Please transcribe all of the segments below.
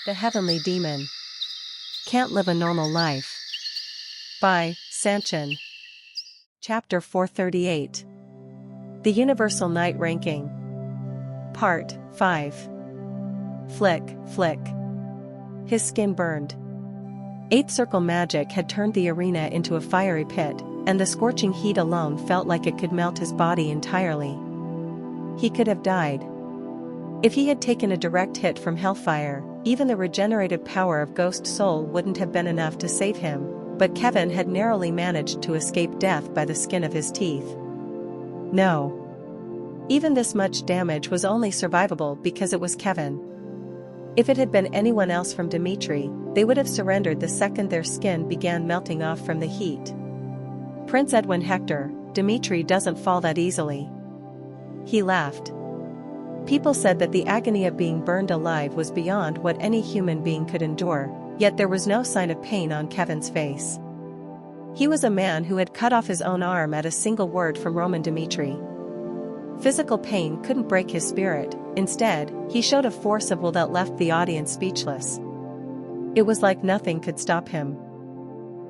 The Heavenly Demon. Can't Live a Normal Life. By Sanchin. Chapter 438. The Universal Night Ranking. Part 5. Flick, flick. His skin burned. Eighth Circle magic had turned the arena into a fiery pit, and the scorching heat alone felt like it could melt his body entirely. He could have died. If he had taken a direct hit from hellfire, even the regenerative power of Ghost Soul wouldn't have been enough to save him, but Kevin had narrowly managed to escape death by the skin of his teeth. No. Even this much damage was only survivable because it was Kevin. If it had been anyone else from Dimitri, they would have surrendered the second their skin began melting off from the heat. Prince Edwin Hector, Dimitri doesn't fall that easily. He laughed. People said that the agony of being burned alive was beyond what any human being could endure, yet there was no sign of pain on Kevin's face. He was a man who had cut off his own arm at a single word from Roman Dimitri. Physical pain couldn't break his spirit, instead, he showed a force of will that left the audience speechless. It was like nothing could stop him.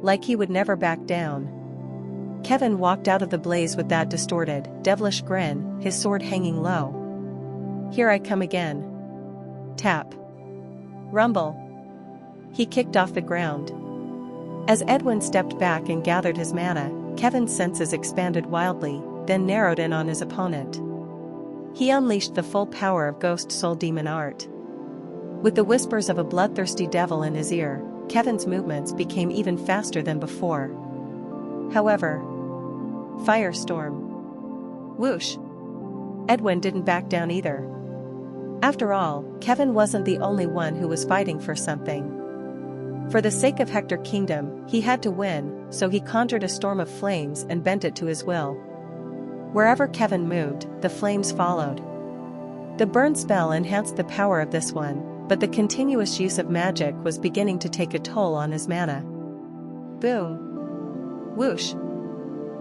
Like he would never back down. Kevin walked out of the blaze with that distorted, devilish grin, his sword hanging low. Here I come again. Tap. Rumble. He kicked off the ground. As Edwin stepped back and gathered his mana, Kevin's senses expanded wildly, then narrowed in on his opponent. He unleashed the full power of Ghost Soul Demon art. With the whispers of a bloodthirsty devil in his ear, Kevin's movements became even faster than before. However, firestorm. Whoosh. Edwin didn't back down either. After all, Kevin wasn't the only one who was fighting for something. For the sake of Hector Kingdom, he had to win, so he conjured a storm of flames and bent it to his will. Wherever Kevin moved, the flames followed. The burn spell enhanced the power of this one, but the continuous use of magic was beginning to take a toll on his mana. Boom. Whoosh.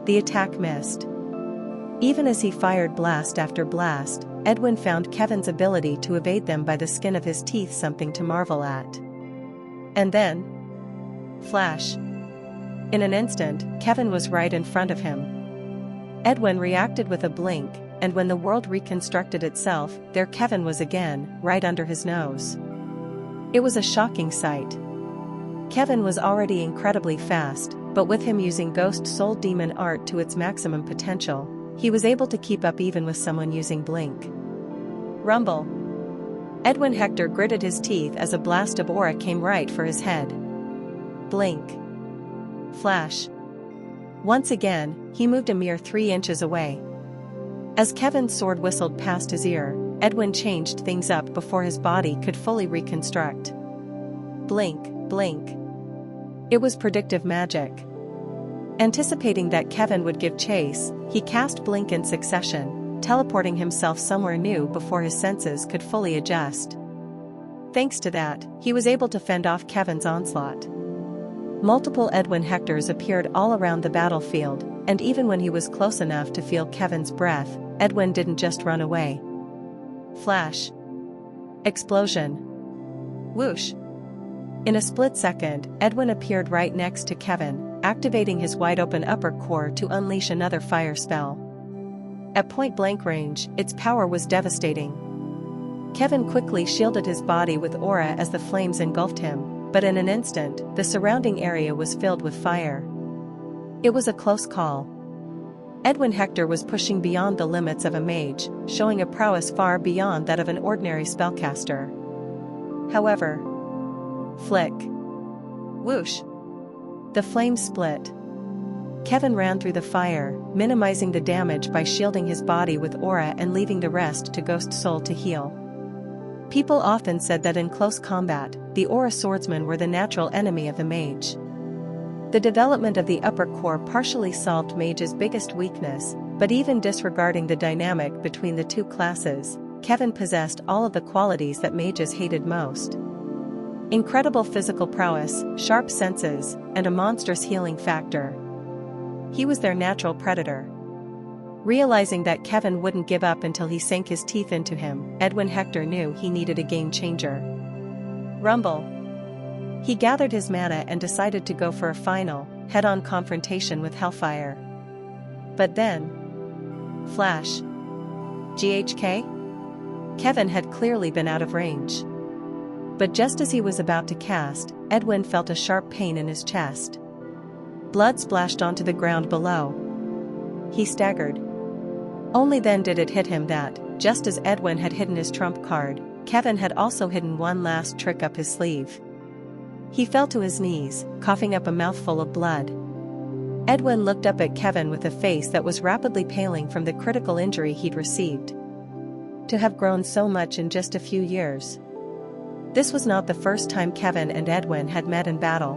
The attack missed. Even as he fired blast after blast, Edwin found Kevin's ability to evade them by the skin of his teeth something to marvel at. And then... flash. In an instant, Kevin was right in front of him. Edwin reacted with a blink, and when the world reconstructed itself, there Kevin was again, right under his nose. It was a shocking sight. Kevin was already incredibly fast, but with him using Ghost Soul Demon art to its maximum potential, he was able to keep up even with someone using Blink. Rumble. Edwin Hector gritted his teeth as a blast of aura came right for his head. Blink. Flash. Once again, he moved a mere 3 inches away. As Kevin's sword whistled past his ear, Edwin changed things up before his body could fully reconstruct. Blink, blink. It was predictive magic. Anticipating that Kevin would give chase, he cast Blink in succession, teleporting himself somewhere new before his senses could fully adjust. Thanks to that, he was able to fend off Kevin's onslaught. Multiple Edwin Hectors appeared all around the battlefield, and even when he was close enough to feel Kevin's breath, Edwin didn't just run away. Flash. Explosion. Whoosh. In a split second, Edwin appeared right next to Kevin, activating his wide-open upper core to unleash another fire spell. At point-blank range, its power was devastating. Kevin quickly shielded his body with aura as the flames engulfed him, but in an instant, the surrounding area was filled with fire. It was a close call. Edwin Hector was pushing beyond the limits of a mage, showing a prowess far beyond that of an ordinary spellcaster. However, flick. Whoosh. The flames split. Kevin ran through the fire, minimizing the damage by shielding his body with aura and leaving the rest to Ghost Soul to heal. People often said that in close combat, the aura swordsmen were the natural enemy of the mage. The development of the upper core partially solved mage's biggest weakness, but even disregarding the dynamic between the two classes, Kevin possessed all of the qualities that mages hated most. Incredible physical prowess, sharp senses, and a monstrous healing factor. He was their natural predator. Realizing that Kevin wouldn't give up until he sank his teeth into him, Edwin Hector knew he needed a game changer. Rumble. He gathered his mana and decided to go for a final, head-on confrontation with Hellfire. But then... Flash. GHK? Kevin had clearly been out of range. But just as he was about to cast, Edwin felt a sharp pain in his chest. Blood splashed onto the ground below. He staggered. Only then did it hit him that, just as Edwin had hidden his trump card, Kevin had also hidden one last trick up his sleeve. He fell to his knees, coughing up a mouthful of blood. Edwin looked up at Kevin with a face that was rapidly paling from the critical injury he'd received. To have grown so much in just a few years. This was not the first time Kevin and Edwin had met in battle.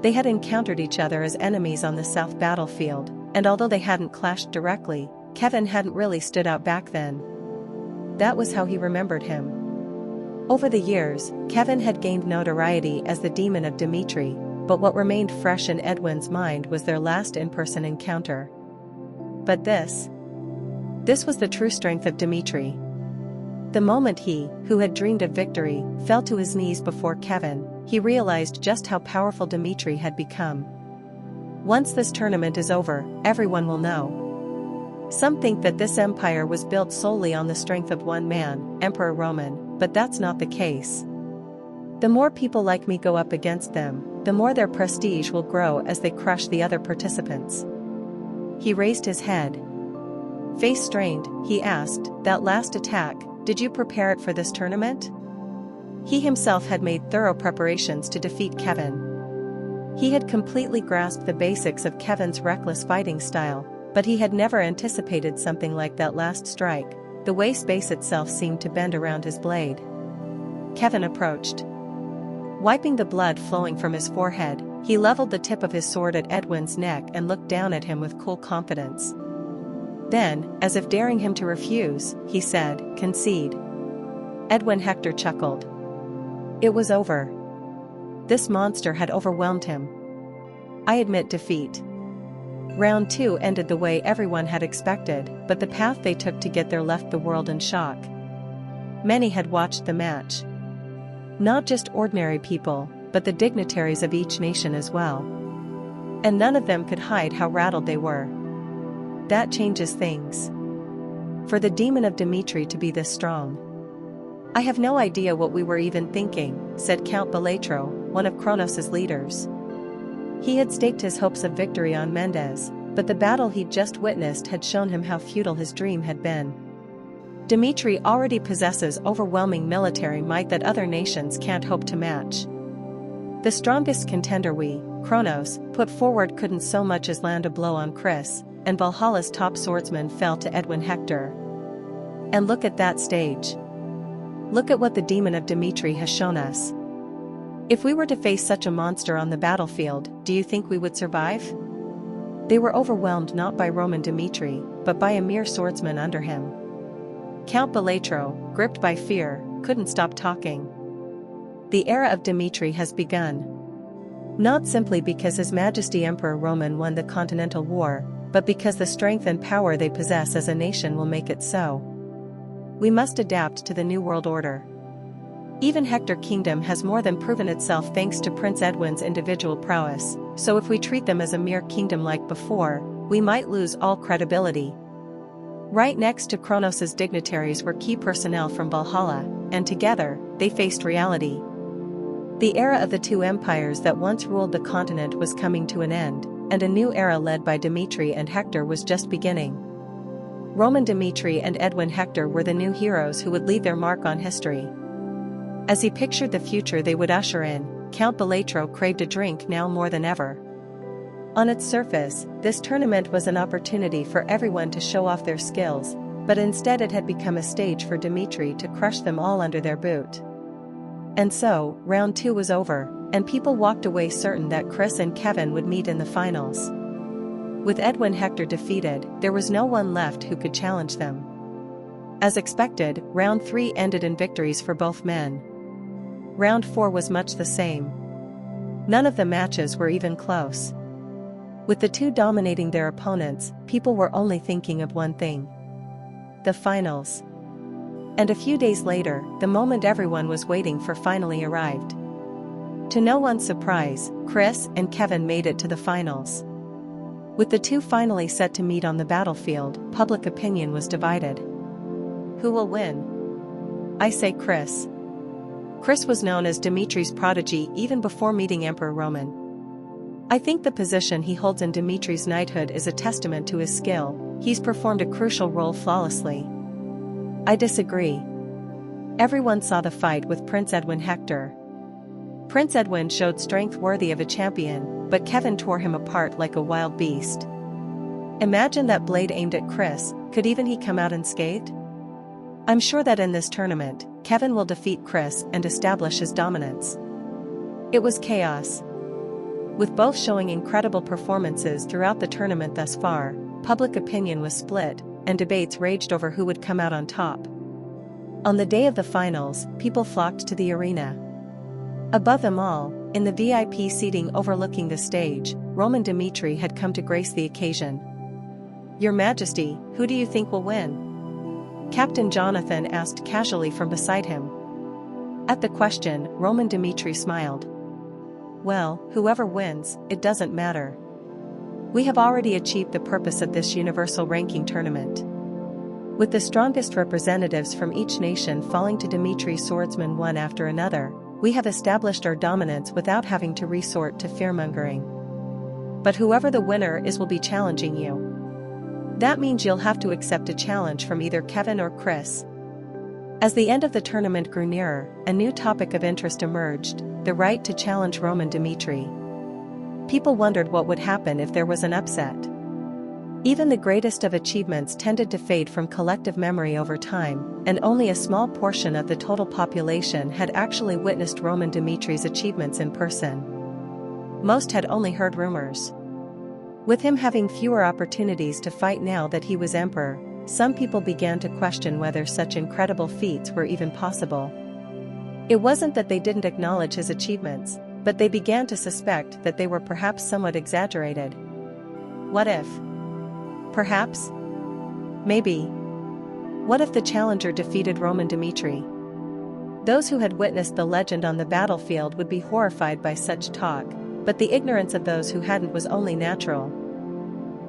They had encountered each other as enemies on the South battlefield, and although they hadn't clashed directly, Kevin hadn't really stood out back then. That was how he remembered him. Over the years, Kevin had gained notoriety as the demon of Dimitri, but what remained fresh in Edwin's mind was their last in-person encounter. But this was the true strength of Dimitri. The moment he, who had dreamed of victory, fell to his knees before Kevin, he realized just how powerful Dimitri had become. Once this tournament is over, everyone will know. Some think that this empire was built solely on the strength of one man, Emperor Roman, but that's not the case. The more people like me go up against them, the more their prestige will grow as they crush the other participants. He raised his head. Face strained, he asked, "That last attack, did you prepare it for this tournament?" He himself had made thorough preparations to defeat Kevin. He had completely grasped the basics of Kevin's reckless fighting style, but he had never anticipated something like that last strike. The way space itself seemed to bend around his blade. Kevin approached. Wiping the blood flowing from his forehead, he leveled the tip of his sword at Edwin's neck and looked down at him with cool confidence. Then, as if daring him to refuse, he said, "Concede." Edwin Hector chuckled. It was over. This monster had overwhelmed him. I admit defeat. Round 2 ended the way everyone had expected, but the path they took to get there left the world in shock. Many had watched the match. Not just ordinary people, but the dignitaries of each nation as well. And none of them could hide how rattled they were. That changes things. For the demon of Dimitri to be this strong. I have no idea what we were even thinking, said Count Belatro, one of Kronos' leaders. He had staked his hopes of victory on Mendez, but the battle he'd just witnessed had shown him how futile his dream had been. Dimitri already possesses overwhelming military might that other nations can't hope to match. The strongest contender we, Kronos, put forward couldn't so much as land a blow on Chris, and Valhalla's top swordsman fell to Edwin Hector. And look at that stage. Look at what the demon of Dimitri has shown us. If we were to face such a monster on the battlefield, do you think we would survive? They were overwhelmed not by Roman Dimitri, but by a mere swordsman under him. Count Belatro, gripped by fear, couldn't stop talking. The era of Dimitri has begun. Not simply because His Majesty Emperor Roman won the Continental War, but because the strength and power they possess as a nation will make it so. We must adapt to the new world order. Even Hector Kingdom has more than proven itself thanks to Prince Edwin's individual prowess, so if we treat them as a mere kingdom like before, we might lose all credibility. Right next to Kronos' dignitaries were key personnel from Valhalla, and together, they faced reality. The era of the two empires that once ruled the continent was coming to an end, and a new era led by Dimitri and Hector was just beginning. Roman Dimitri and Edwin Hector were the new heroes who would leave their mark on history. As he pictured the future they would usher in, Count Belatro craved a drink now more than ever. On its surface, this tournament was an opportunity for everyone to show off their skills, but instead it had become a stage for Dimitri to crush them all under their boot. And so, round 2 was over, and people walked away certain that Chris and Kevin would meet in the finals. With Edwin Hector defeated, there was no one left who could challenge them. As expected, round 3 ended in victories for both men. Round 4 was much the same. None of the matches were even close. With the two dominating their opponents, people were only thinking of one thing. The finals. And a few days later, the moment everyone was waiting for finally arrived. To no one's surprise, Chris and Kevin made it to the finals. With the two finally set to meet on the battlefield, public opinion was divided. Who will win? I say Chris. Chris was known as Dimitri's prodigy even before meeting Emperor Roman. I think the position he holds in Dimitri's knighthood is a testament to his skill. He's performed a crucial role flawlessly. I disagree. Everyone saw the fight with Prince Edwin Hector. Prince Edwin showed strength worthy of a champion, but Kevin tore him apart like a wild beast. Imagine that blade aimed at Chris, could even he come out unscathed? I'm sure that in this tournament, Kevin will defeat Chris and establish his dominance. It was chaos. With both showing incredible performances throughout the tournament thus far, public opinion was split, and debates raged over who would come out on top. On the day of the finals, people flocked to the arena. Above them all, in the VIP seating overlooking the stage, Roman Dimitri had come to grace the occasion. "Your Majesty, who do you think will win?" Captain Jonathan asked casually from beside him. At the question, Roman Dimitri smiled. "Well, whoever wins, it doesn't matter. We have already achieved the purpose of this universal ranking tournament. With the strongest representatives from each nation falling to Dimitri's swordsmen one after another, we have established our dominance without having to resort to fearmongering. But whoever the winner is will be challenging you. That means you'll have to accept a challenge from either Kevin or Chris." As the end of the tournament grew nearer, a new topic of interest emerged: the right to challenge Roman Dimitri. People wondered what would happen if there was an upset. Even the greatest of achievements tended to fade from collective memory over time, and only a small portion of the total population had actually witnessed Roman Dimitri's achievements in person. Most had only heard rumors. With him having fewer opportunities to fight now that he was emperor, some people began to question whether such incredible feats were even possible. It wasn't that they didn't acknowledge his achievements, but they began to suspect that they were perhaps somewhat exaggerated. What if? Perhaps? Maybe. What if the challenger defeated Roman Dimitri? Those who had witnessed the legend on the battlefield would be horrified by such talk, but the ignorance of those who hadn't was only natural.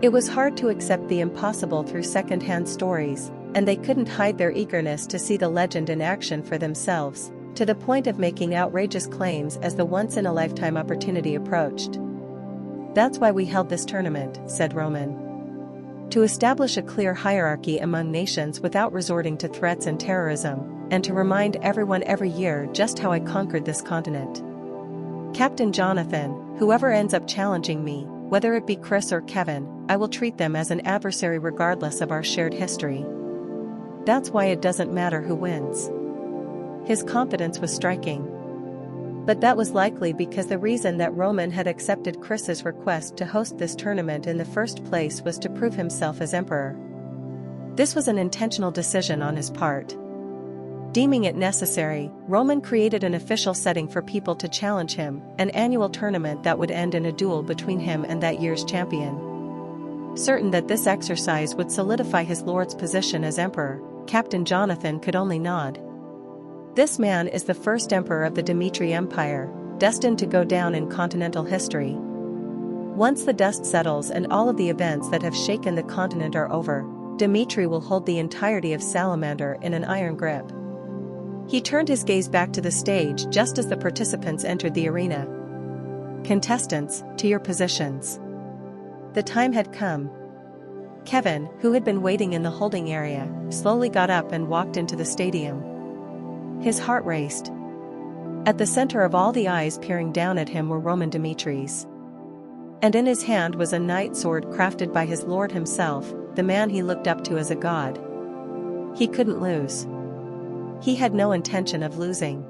It was hard to accept the impossible through second-hand stories, and they couldn't hide their eagerness to see the legend in action for themselves, to the point of making outrageous claims as the once-in-a-lifetime opportunity approached. "That's why we held this tournament," said Roman. "To establish a clear hierarchy among nations without resorting to threats and terrorism, and to remind everyone every year just how I conquered this continent. Captain Jonathan, whoever ends up challenging me, whether it be Chris or Kevin, I will treat them as an adversary regardless of our shared history. That's why it doesn't matter who wins." His confidence was striking. But that was likely because the reason that Roman had accepted Chris's request to host this tournament in the first place was to prove himself as emperor. This was an intentional decision on his part. Deeming it necessary, Roman created an official setting for people to challenge him, an annual tournament that would end in a duel between him and that year's champion. Certain that this exercise would solidify his lord's position as emperor, Captain Jonathan could only nod. This man is the first emperor of the Dimitri Empire, destined to go down in continental history. Once the dust settles and all of the events that have shaken the continent are over, Dimitri will hold the entirety of Salamander in an iron grip. He turned his gaze back to the stage just as the participants entered the arena. "Contestants, to your positions." The time had come. Kevin, who had been waiting in the holding area, slowly got up and walked into the stadium. His heart raced. At the center of all the eyes peering down at him were Roman Dimitri's. And in his hand was a knight sword crafted by his lord himself, the man he looked up to as a god. He couldn't lose. He had no intention of losing.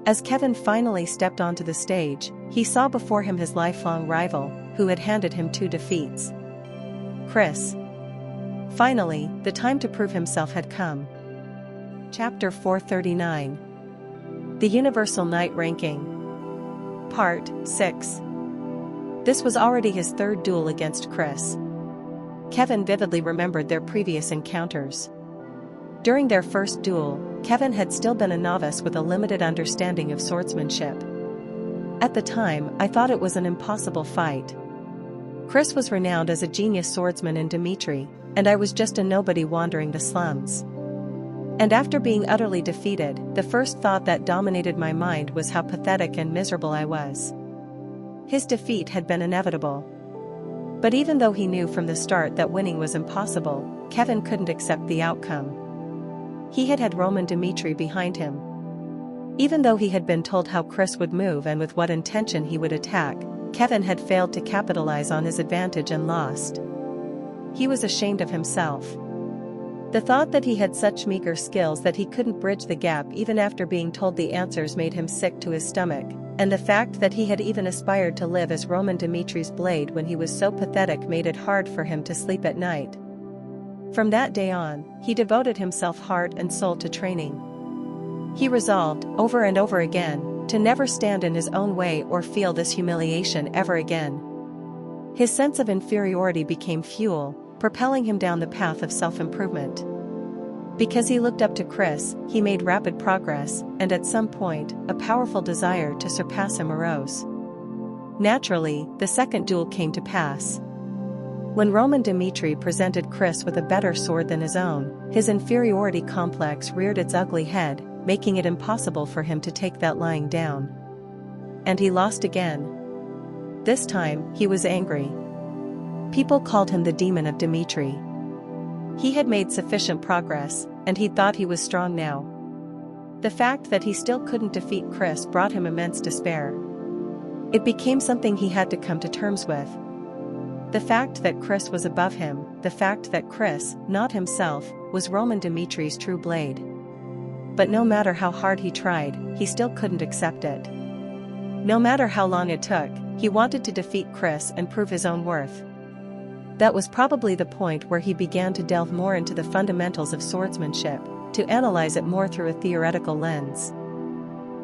As Kevin finally stepped onto the stage, he saw before him his lifelong rival, who had handed him 2 defeats. Chris. Finally, the time to prove himself had come. Chapter 439. The Universal Knight Ranking. Part 6. This was already his 3rd duel against Chris. Kevin vividly remembered their previous encounters. During their first duel, Kevin had still been a novice with a limited understanding of swordsmanship. At the time, I thought it was an impossible fight. Chris was renowned as a genius swordsman in Dimitri, and I was just a nobody wandering the slums. And after being utterly defeated, the first thought that dominated my mind was how pathetic and miserable I was. His defeat had been inevitable. But even though he knew from the start that winning was impossible, Kevin couldn't accept the outcome. He had had Roman Dimitri behind him. Even though he had been told how Chris would move and with what intention he would attack, Kevin had failed to capitalize on his advantage and lost. He was ashamed of himself. The thought that he had such meager skills that he couldn't bridge the gap even after being told the answers made him sick to his stomach, and the fact that he had even aspired to live as Roman Dimitri's blade when he was so pathetic made it hard for him to sleep at night. From that day on, he devoted himself heart and soul to training. He resolved, over and over again, to never stand in his own way or feel this humiliation ever again. His sense of inferiority became fuel, propelling him down the path of self-improvement. Because he looked up to Chris, he made rapid progress, and at some point, a powerful desire to surpass him arose. Naturally, the second duel came to pass. When Roman Dimitri presented Chris with a better sword than his own, his inferiority complex reared its ugly head, making it impossible for him to take that lying down. And he lost again. This time, he was angry. People called him the demon of Dimitri. He had made sufficient progress, and he thought he was strong now. The fact that he still couldn't defeat Chris brought him immense despair. It became something he had to come to terms with. The fact that Chris was above him, the fact that Chris, not himself, was Roman Dimitri's true blade. But no matter how hard he tried, he still couldn't accept it. No matter how long it took, he wanted to defeat Chris and prove his own worth. That was probably the point where he began to delve more into the fundamentals of swordsmanship, to analyze it more through a theoretical lens.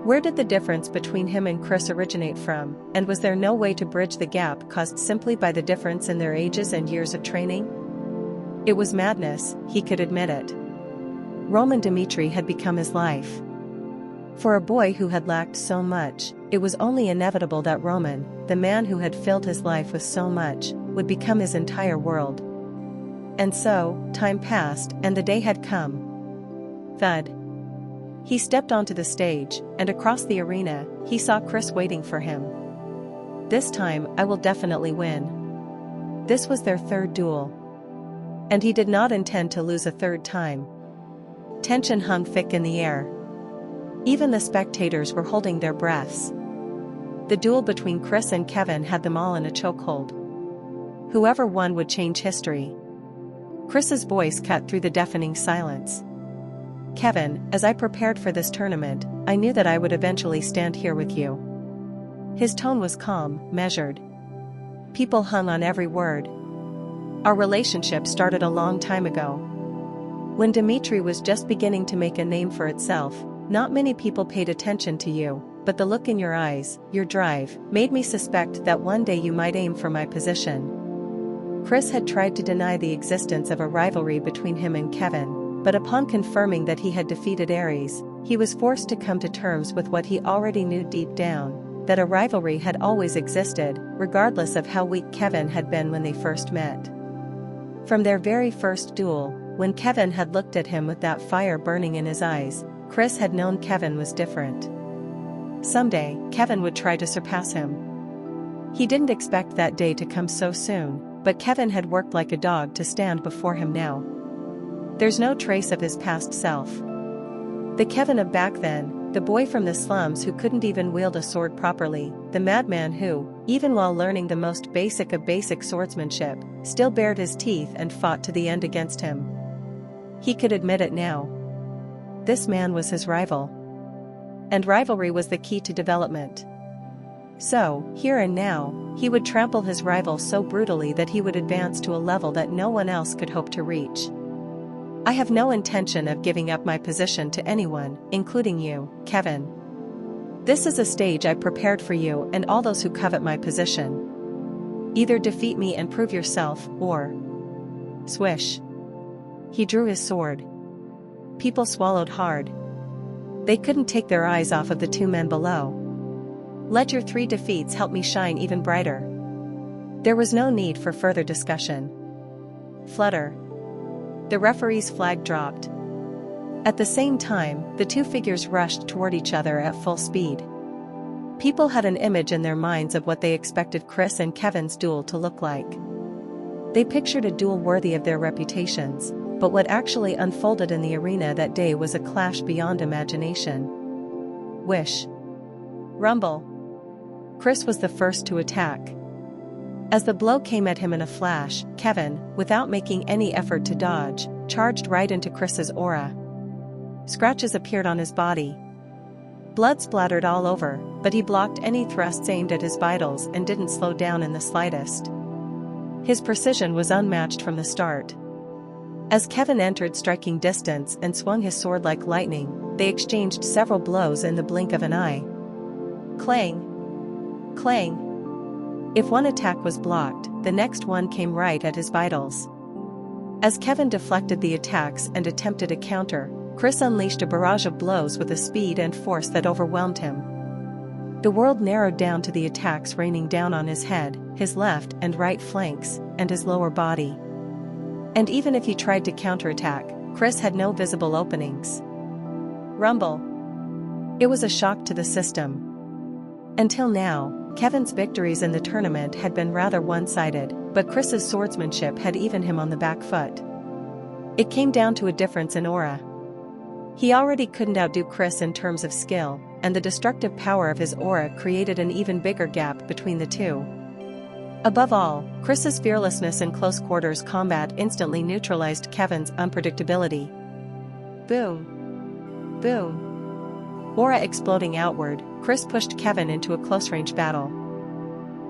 Where did the difference between him and Chris originate from, and was there no way to bridge the gap caused simply by the difference in their ages and years of training? It was madness, he could admit it. Roman Dimitri had become his life. For a boy who had lacked so much, it was only inevitable that Roman, the man who had filled his life with so much, would become his entire world. And so, time passed and the day had come. Thud. He stepped onto the stage, and across the arena, he saw Chris waiting for him. This time, I will definitely win. This was their third duel. And he did not intend to lose a third time. Tension hung thick in the air. Even the spectators were holding their breaths. The duel between Chris and Kevin had them all in a chokehold. Whoever won would change history. Chris's voice cut through the deafening silence. Kevin, as I prepared for this tournament, I knew that I would eventually stand here with you. His tone was calm, measured. People hung on every word. Our relationship started a long time ago. When Dimitri was just beginning to make a name for itself, not many people paid attention to you, but the look in your eyes, your drive, made me suspect that one day you might aim for my position. Chris had tried to deny the existence of a rivalry between him and Kevin, but upon confirming that he had defeated Ares, he was forced to come to terms with what he already knew deep down, that a rivalry had always existed, regardless of how weak Kevin had been when they first met. From their very first duel, when Kevin had looked at him with that fire burning in his eyes, Chris had known Kevin was different. Someday, Kevin would try to surpass him. He didn't expect that day to come so soon, but Kevin had worked like a dog to stand before him now. There's no trace of his past self. The Kevin of back then, the boy from the slums who couldn't even wield a sword properly, the madman who, even while learning the most basic of basic swordsmanship, still bared his teeth and fought to the end against him. He could admit it now. This man was his rival. And rivalry was the key to development. So, here and now, he would trample his rival so brutally that he would advance to a level that no one else could hope to reach. I have no intention of giving up my position to anyone, including you, Kevin. This is a stage I prepared for you and all those who covet my position. Either defeat me and prove yourself, or... Swish. He drew his sword. People swallowed hard. They couldn't take their eyes off of the two men below. "Let your 3 defeats help me shine even brighter." There was no need for further discussion. Flutter. The referee's flag dropped. At the same time, the two figures rushed toward each other at full speed. People had an image in their minds of what they expected Chris and Kevin's duel to look like. They pictured a duel worthy of their reputations, but what actually unfolded in the arena that day was a clash beyond imagination. Wish. Rumble. Chris was the first to attack. As the blow came at him in a flash, Kevin, without making any effort to dodge, charged right into Chris's aura. Scratches appeared on his body. Blood splattered all over, but he blocked any thrusts aimed at his vitals and didn't slow down in the slightest. His precision was unmatched from the start. As Kevin entered striking distance and swung his sword like lightning, they exchanged several blows in the blink of an eye. Clang! Clang! If one attack was blocked, the next one came right at his vitals. As Kevin deflected the attacks and attempted a counter, Chris unleashed a barrage of blows with a speed and force that overwhelmed him. The world narrowed down to the attacks raining down on his head, his left and right flanks, and his lower body. And even if he tried to counterattack, Chris had no visible openings. Rumble. It was a shock to the system. Until now, Kevin's victories in the tournament had been rather one-sided, but Chris's swordsmanship had even him on the back foot. It came down to a difference in aura. He already couldn't outdo Chris in terms of skill, and the destructive power of his aura created an even bigger gap between the two. Above all, Chris's fearlessness in close-quarters combat instantly neutralized Kevin's unpredictability. Boom. Boom. Aura exploding outward, Chris pushed Kevin into a close-range battle.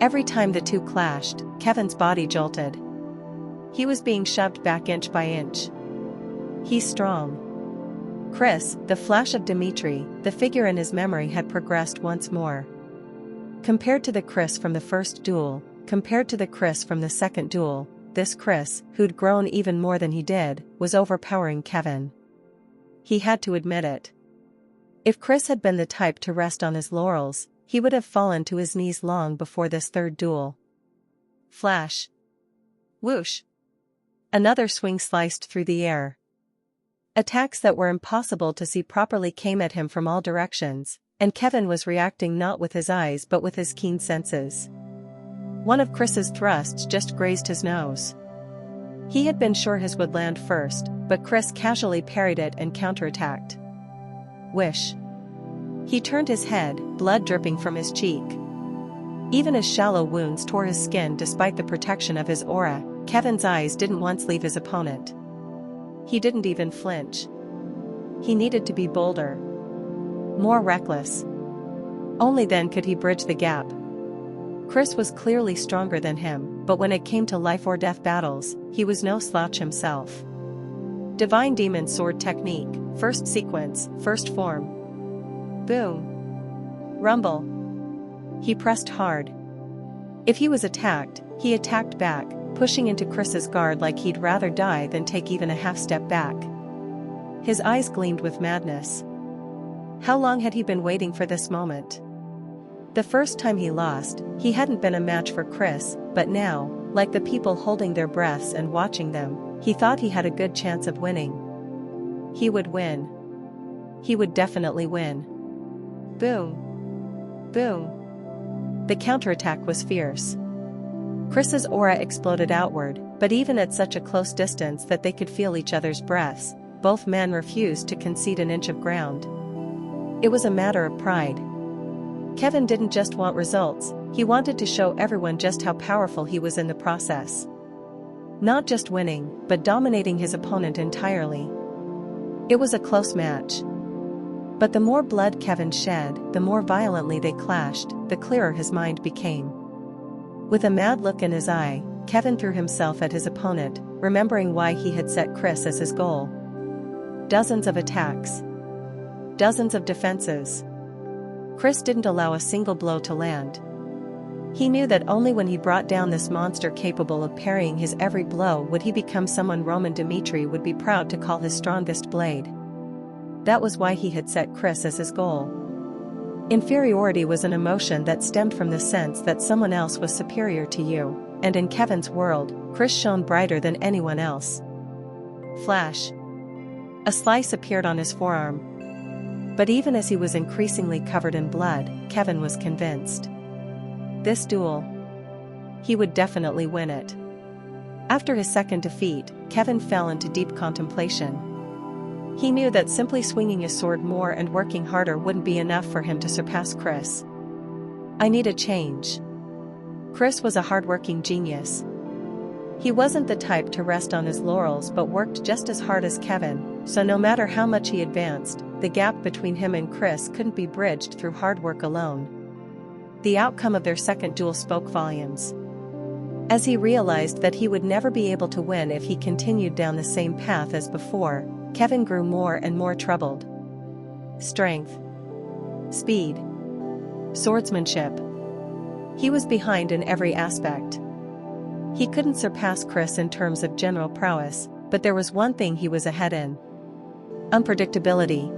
Every time the two clashed, Kevin's body jolted. He was being shoved back inch by inch. He's strong. Chris, the flash of Dimitri, the figure in his memory had progressed once more. Compared to the Chris from the first duel, compared to the Chris from the second duel, this Chris, who'd grown even more than he did, was overpowering Kevin. He had to admit it. If Chris had been the type to rest on his laurels, he would have fallen to his knees long before this third duel. Flash. Whoosh. Another swing sliced through the air. Attacks that were impossible to see properly came at him from all directions, and Kevin was reacting not with his eyes but with his keen senses. One of Chris's thrusts just grazed his nose. He had been sure his would land first, but Chris casually parried it and counterattacked. Wish. He turned his head, blood dripping from his cheek. Even his shallow wounds tore his skin despite the protection of his aura. Kevin's eyes didn't once leave his opponent. He didn't even flinch. He needed to be bolder. More reckless. Only then could he bridge the gap. Chris was clearly stronger than him, but when it came to life-or-death battles, he was no slouch himself. Divine Demon Sword Technique, first sequence, first form. Boom. Rumble. He pressed hard. If he was attacked, he attacked back, pushing into Chris's guard like he'd rather die than take even a half step back. His eyes gleamed with madness. How long had he been waiting for this moment? The first time he lost, he hadn't been a match for Chris, but now, like the people holding their breaths and watching them, he thought he had a good chance of winning. He would win. He would definitely win. Boom. Boom. The counterattack was fierce. Chris's aura exploded outward, but even at such a close distance that they could feel each other's breaths, both men refused to concede an inch of ground. It was a matter of pride. Kevin didn't just want results, he wanted to show everyone just how powerful he was in the process. Not just winning, but dominating his opponent entirely. It was a close match. But the more blood Kevin shed, the more violently they clashed, the clearer his mind became. With a mad look in his eye, Kevin threw himself at his opponent, remembering why he had set Chris as his goal. Dozens of attacks. Dozens of defenses. Chris didn't allow a single blow to land. He knew that only when he brought down this monster capable of parrying his every blow would he become someone Roman Dimitri would be proud to call his strongest blade. That was why he had set Chris as his goal. Inferiority was an emotion that stemmed from the sense that someone else was superior to you, and in Kevin's world, Chris shone brighter than anyone else. Flash. A slice appeared on his forearm. But even as he was increasingly covered in blood, Kevin was convinced. This duel, he would definitely win it. After his second defeat, Kevin fell into deep contemplation. He knew that simply swinging his sword more and working harder wouldn't be enough for him to surpass Chris. I need a change. Chris was a hardworking genius. He wasn't the type to rest on his laurels but worked just as hard as Kevin, so no matter how much he advanced, the gap between him and Chris couldn't be bridged through hard work alone. The outcome of their second duel spoke volumes. As he realized that he would never be able to win if he continued down the same path as before, Kevin grew more and more troubled. Strength. Speed. Swordsmanship. He was behind in every aspect. He couldn't surpass Chris in terms of general prowess, but there was one thing he was ahead in. Unpredictability.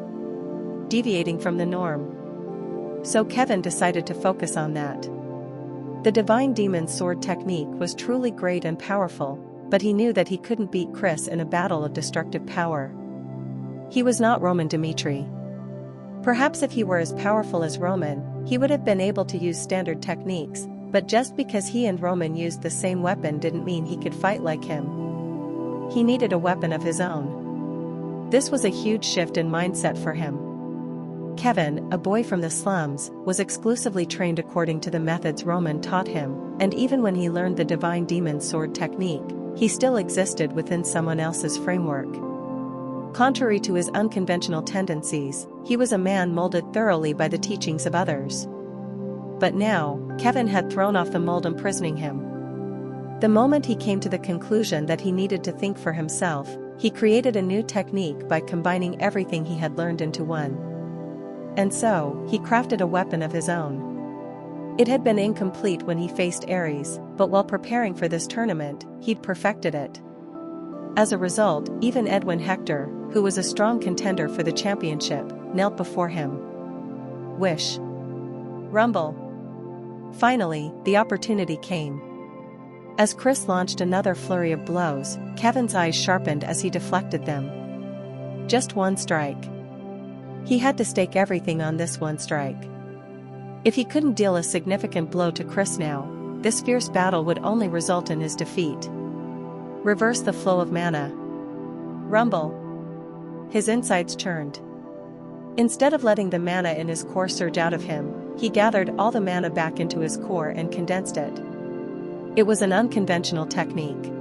Deviating from the norm. So Kevin decided to focus on that. The Divine Demon's sword technique was truly great and powerful, but he knew that he couldn't beat Chris in a battle of destructive power. He was not Roman Dimitri. Perhaps if he were as powerful as Roman, he would have been able to use standard techniques, but just because he and Roman used the same weapon didn't mean he could fight like him. He needed a weapon of his own. This was a huge shift in mindset for him. Kevin, a boy from the slums, was exclusively trained according to the methods Roman taught him, and even when he learned the Divine Demon's sword technique, he still existed within someone else's framework. Contrary to his unconventional tendencies, he was a man molded thoroughly by the teachings of others. But now, Kevin had thrown off the mold imprisoning him. The moment he came to the conclusion that he needed to think for himself, he created a new technique by combining everything he had learned into one. And so, he crafted a weapon of his own. It had been incomplete when he faced Ares, but while preparing for this tournament, he'd perfected it. As a result, even Edwin Hector, who was a strong contender for the championship, knelt before him. Wish. Rumble. Finally, the opportunity came. As Chris launched another flurry of blows, Kevin's eyes sharpened as he deflected them. Just one strike. He had to stake everything on this one strike. If he couldn't deal a significant blow to Chris now, this fierce battle would only result in his defeat. Reverse the flow of mana. Rumble. His insides churned. Instead of letting the mana in his core surge out of him, he gathered all the mana back into his core and condensed it. It was an unconventional technique.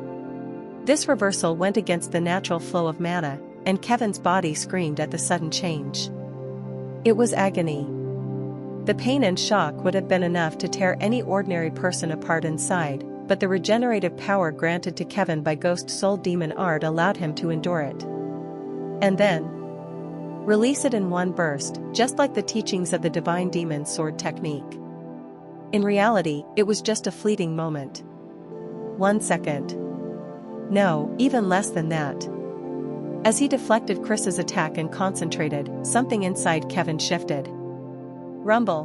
This reversal went against the natural flow of mana, and Kevin's body screamed at the sudden change. It was agony. The pain and shock would have been enough to tear any ordinary person apart inside, but the regenerative power granted to Kevin by Ghost Soul Demon Art allowed him to endure it. And then release it in one burst, just like the teachings of the Divine Demon's sword technique. In reality, it was just a fleeting moment. 1 second. No, even less than that. As he deflected Chris's attack and concentrated, something inside Kevin shifted. Rumble.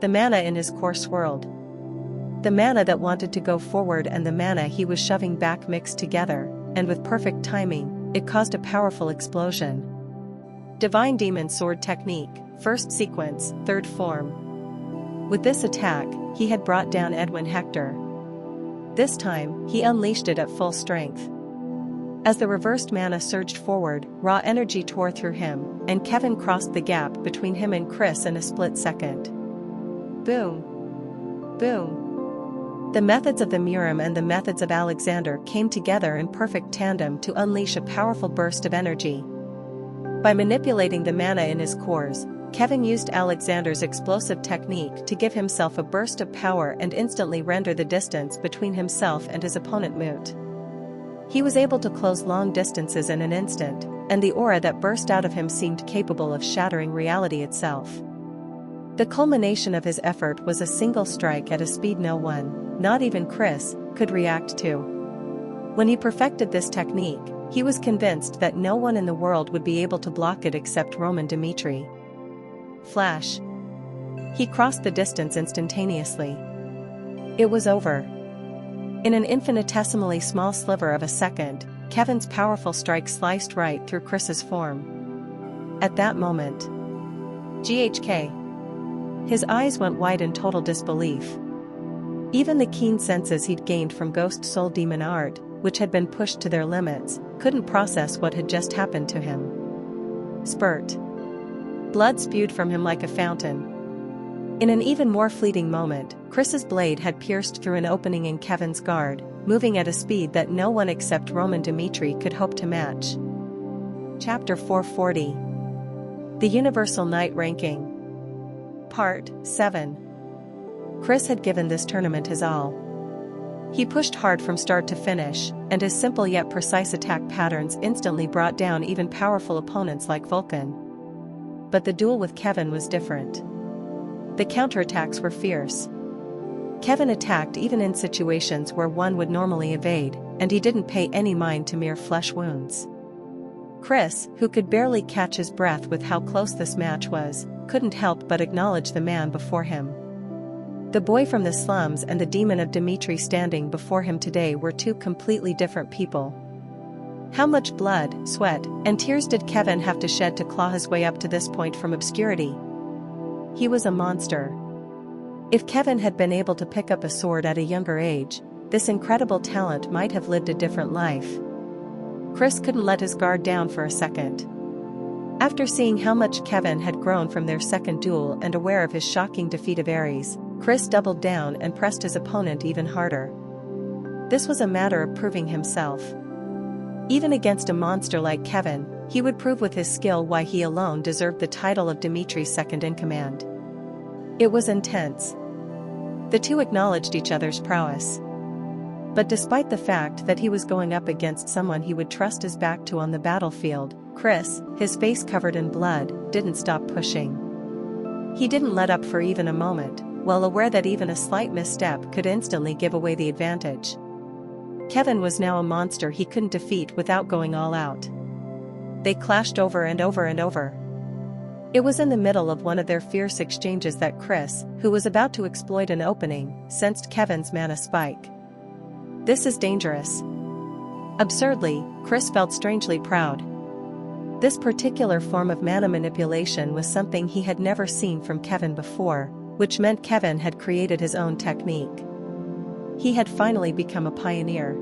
The mana in his core swirled. The mana that wanted to go forward and the mana he was shoving back mixed together, and with perfect timing, it caused a powerful explosion. Divine Demon Sword Technique, First Sequence, Third Form. With this attack, he had brought down Edwin Hector. This time, he unleashed it at full strength. As the reversed mana surged forward, raw energy tore through him, and Kevin crossed the gap between him and Chris in a split second. Boom. Boom. The methods of the Murim and the methods of Alexander came together in perfect tandem to unleash a powerful burst of energy. By manipulating the mana in his cores, Kevin used Alexander's explosive technique to give himself a burst of power and instantly render the distance between himself and his opponent moot. He was able to close long distances in an instant, and the aura that burst out of him seemed capable of shattering reality itself. The culmination of his effort was a single strike at a speed no one, not even Chris, could react to. When he perfected this technique, He was convinced that no one in the world would be able to block it except Roman Dmitri. Flash. He crossed the distance instantaneously. It was over. In an infinitesimally small sliver of a second, Kevin's powerful strike sliced right through Chris's form. At that moment, GHK. His eyes went wide in total disbelief. Even the keen senses he'd gained from Ghost Soul Demon art, which had been pushed to their limits, couldn't process what had just happened to him. Spurt. Blood spewed from him like a fountain. In an even more fleeting moment, Chris's blade had pierced through an opening in Kevin's guard, moving at a speed that no one except Roman Dmitri could hope to match. Chapter 440. The Universal Night Ranking. Part 7. Chris had given this tournament his all. He pushed hard from start to finish, and his simple yet precise attack patterns instantly brought down even powerful opponents like Vulcan. But the duel with Kevin was different. The counterattacks were fierce. Kevin attacked even in situations where one would normally evade, and he didn't pay any mind to mere flesh wounds. Chris, who could barely catch his breath with how close this match was, couldn't help but acknowledge the man before him. The boy from the slums and the demon of Dmitri standing before him today were two completely different people. How much blood, sweat, and tears did Kevin have to shed to claw his way up to this point from obscurity? He was a monster. If Kevin had been able to pick up a sword at a younger age, this incredible talent might have lived a different life. Chris couldn't let his guard down for a second. After seeing how much Kevin had grown from their second duel and aware of his shocking defeat of Ares, Chris doubled down and pressed his opponent even harder. This was a matter of proving himself. Even against a monster like Kevin, he would prove with his skill why he alone deserved the title of Dmitri's second-in-command. It was intense. The two acknowledged each other's prowess. But despite the fact that he was going up against someone he would trust his back to on the battlefield, Chris, his face covered in blood, didn't stop pushing. He didn't let up for even a moment, well aware that even a slight misstep could instantly give away the advantage. Kevin was now a monster he couldn't defeat without going all out. They clashed over and over and over. It was in the middle of one of their fierce exchanges that Chris, who was about to exploit an opening, sensed Kevin's mana spike. This is dangerous. Absurdly, Chris felt strangely proud. This particular form of mana manipulation was something he had never seen from Kevin before, which meant Kevin had created his own technique. He had finally become a pioneer.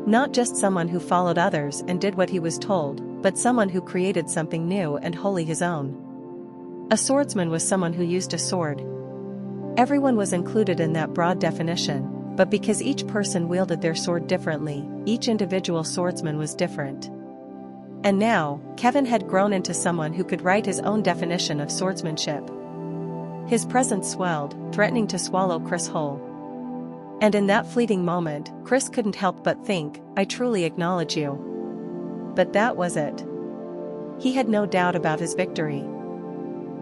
Not just someone who followed others and did what he was told, but someone who created something new and wholly his own. A swordsman was someone who used a sword. Everyone was included in that broad definition, but because each person wielded their sword differently, each individual swordsman was different. And now, Kevin had grown into someone who could write his own definition of swordsmanship. His presence swelled, threatening to swallow Chris whole. And in that fleeting moment, Chris couldn't help but think, I truly acknowledge you. But that was it. He had no doubt about his victory.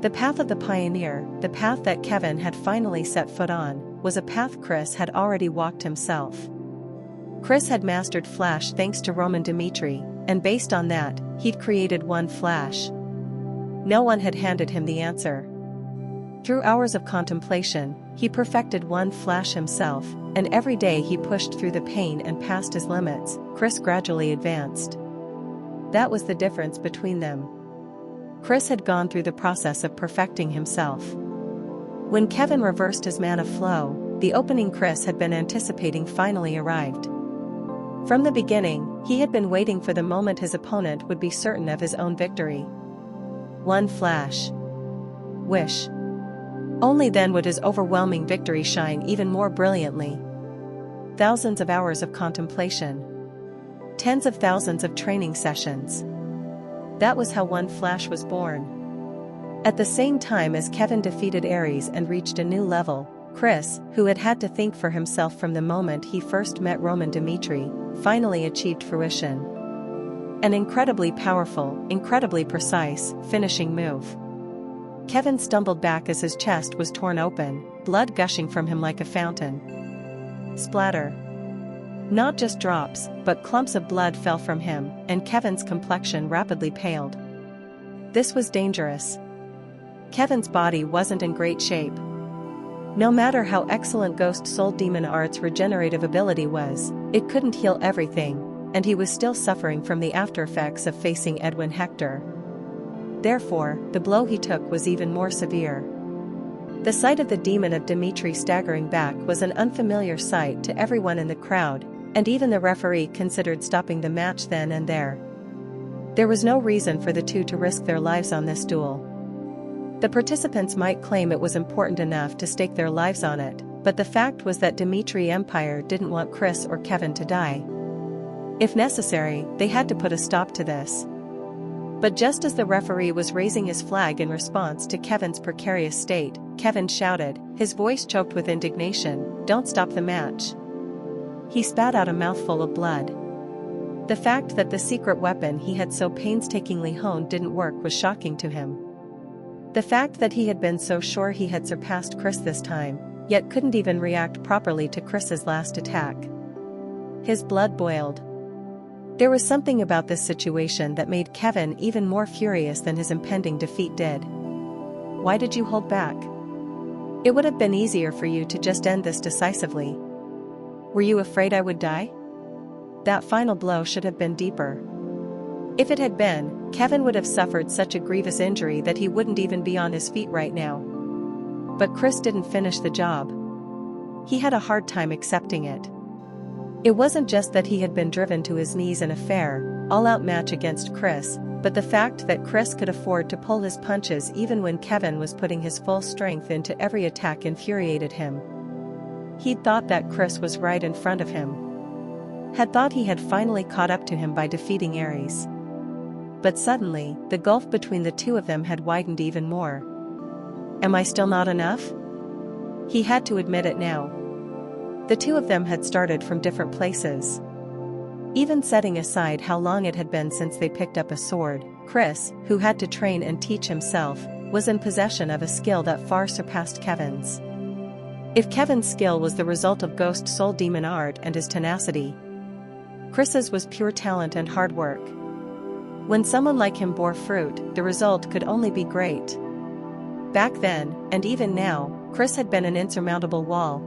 The path of the pioneer, the path that Kevin had finally set foot on, was a path Chris had already walked himself. Chris had mastered Flash thanks to Roman Dmitri, and based on that, he'd created one Flash. No one had handed him the answer. Through hours of contemplation, he perfected one Flash himself, and every day he pushed through the pain and past his limits, Chris gradually advanced. That was the difference between them. Chris had gone through the process of perfecting himself. When Kevin reversed his mana flow, the opening Chris had been anticipating finally arrived. From the beginning, he had been waiting for the moment his opponent would be certain of his own victory. One Flash. Wish. Only then would his overwhelming victory shine even more brilliantly. Thousands of hours of contemplation. Tens of thousands of training sessions. That was how one Flash was born. At the same time as Kevin defeated Ares and reached a new level, Chris, who had had to think for himself from the moment he first met Roman Dmitri, finally achieved fruition. An incredibly powerful, incredibly precise, finishing move. Kevin stumbled back as his chest was torn open, blood gushing from him like a fountain. Splatter. Not just drops, but clumps of blood fell from him, and Kevin's complexion rapidly paled. This was dangerous. Kevin's body wasn't in great shape. No matter how excellent Ghost Soul Demon Art's regenerative ability was, it couldn't heal everything, and he was still suffering from the aftereffects of facing Edwin Hector. Therefore, the blow he took was even more severe. The sight of the demon of Dimitri staggering back was an unfamiliar sight to everyone in the crowd, and even the referee considered stopping the match then and there. There was no reason for the two to risk their lives on this duel. The participants might claim it was important enough to stake their lives on it, but the fact was that Dimitri Empire didn't want Chris or Kevin to die. If necessary, they had to put a stop to this. But just as the referee was raising his flag in response to Kevin's precarious state, Kevin shouted, his voice choked with indignation, "Don't stop the match." He spat out a mouthful of blood. The fact that the secret weapon he had so painstakingly honed didn't work was shocking to him. The fact that he had been so sure he had surpassed Chris this time, yet couldn't even react properly to Chris's last attack. His blood boiled. There was something about this situation that made Kevin even more furious than his impending defeat did. Why did you hold back? It would have been easier for you to just end this decisively. Were you afraid I would die? That final blow should have been deeper. If it had been, Kevin would have suffered such a grievous injury that he wouldn't even be on his feet right now. But Chris didn't finish the job. He had a hard time accepting it. It wasn't just that he had been driven to his knees in a fair, all-out match against Chris, but the fact that Chris could afford to pull his punches even when Kevin was putting his full strength into every attack infuriated him. He'd thought that Chris was right in front of him. Had thought he had finally caught up to him by defeating Ares. But suddenly, the gulf between the two of them had widened even more. Am I still not enough? He had to admit it now. The two of them had started from different places. Even setting aside how long it had been since they picked up a sword, Chris, who had to train and teach himself, was in possession of a skill that far surpassed Kevin's. If Kevin's skill was the result of Ghost Soul Demon Art and his tenacity, Chris's was pure talent and hard work. When someone like him bore fruit, the result could only be great. Back then, and even now, Chris had been an insurmountable wall.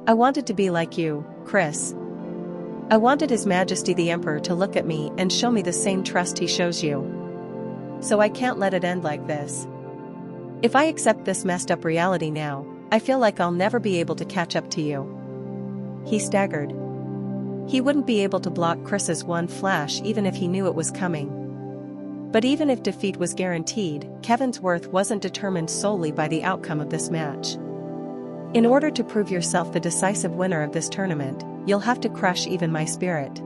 I wanted to be like you, Chris. I wanted His Majesty the Emperor to look at me and show me the same trust he shows you. So I can't let it end like this. If I accept this messed up reality now, I feel like I'll never be able to catch up to you. He staggered. He wouldn't be able to block Chris's one flash even if he knew it was coming. But even if defeat was guaranteed, Kevin's worth wasn't determined solely by the outcome of this match. In order to prove yourself the decisive winner of this tournament, you'll have to crush even my spirit.